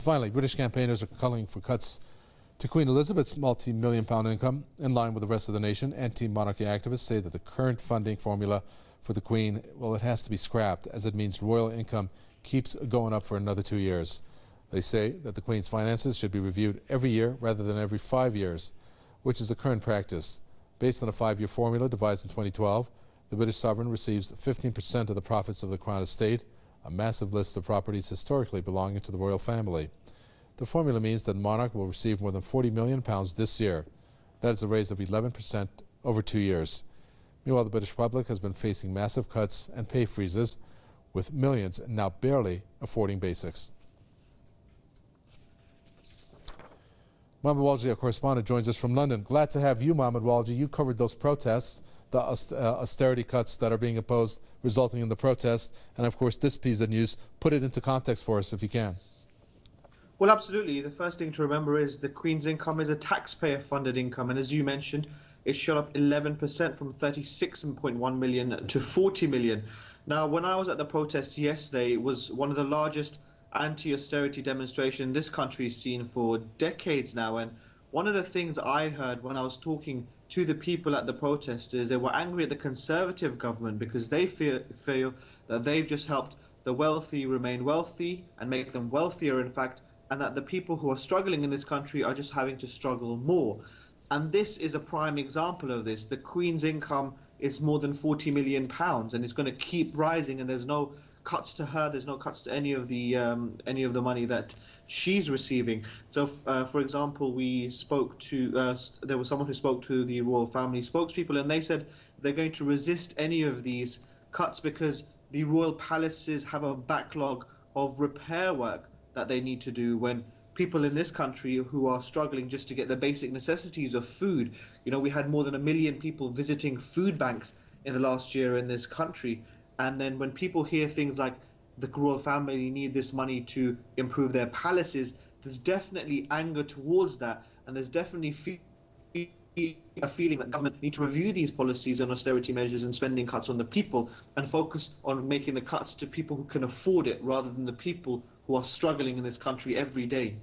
Finally, British campaigners are calling for cuts to Queen Elizabeth's multi-million-pound income in line with the rest of the nation. Anti-monarchy activists say that the current funding formula for the Queen, well, it has to be scrapped, as it means royal income keeps going up for another 2 years. They say that the Queen's finances should be reviewed every year rather than every 5 years, which is the current practice. Based on a 5-year formula devised in 2012, the British sovereign receives 15% of the profits of the Crown estate, a massive list of properties historically belonging to the royal family. The formula means that the monarch will receive more than £40 million this year. That is a raise of 11% over 2 years. Meanwhile, the British public has been facing massive cuts and pay freezes, with millions now barely affording basics. Mohammed Walji, our correspondent, joins us from London. Glad to have you, Mohammed Walji. You covered those protests, the austerity cuts that are being imposed, resulting in the protests, and of course this piece of news. Put it into context for us if you can. Well, absolutely. The first thing to remember is the Queen's income is a taxpayer-funded income, and as you mentioned, it shot up 11% from 36.1 million to 40 million. Now, when I was at the protest yesterday, it was one of the largest anti-austerity demonstrations this country has seen for decades now, and one of the things I heard when I was talking to the people at the protest is they were angry at the Conservative government because they feel that they've just helped the wealthy remain wealthy and make them wealthier, in fact, and that the people who are struggling in this country are just having to struggle more. And this is a prime example of this. The Queen's income is more than £40 million, and it's going to keep rising, and there's no cuts to her, there's no cuts to any of the money that she's receiving. So for example, we spoke to there was someone who spoke to the royal family spokespeople, and they said they're going to resist any of these cuts because the royal palaces have a backlog of repair work that they need to do, when people in this country who are struggling just to get the basic necessities of food. You know, we had more than 1 million people visiting food banks in the last year in this country. And then when people hear things like the royal family need this money to improve their palaces, there's definitely anger towards that. And there's definitely a feeling that government need to review these policies and austerity measures and spending cuts on the people and focus on making the cuts to people who can afford it rather than the people who are struggling in this country every day.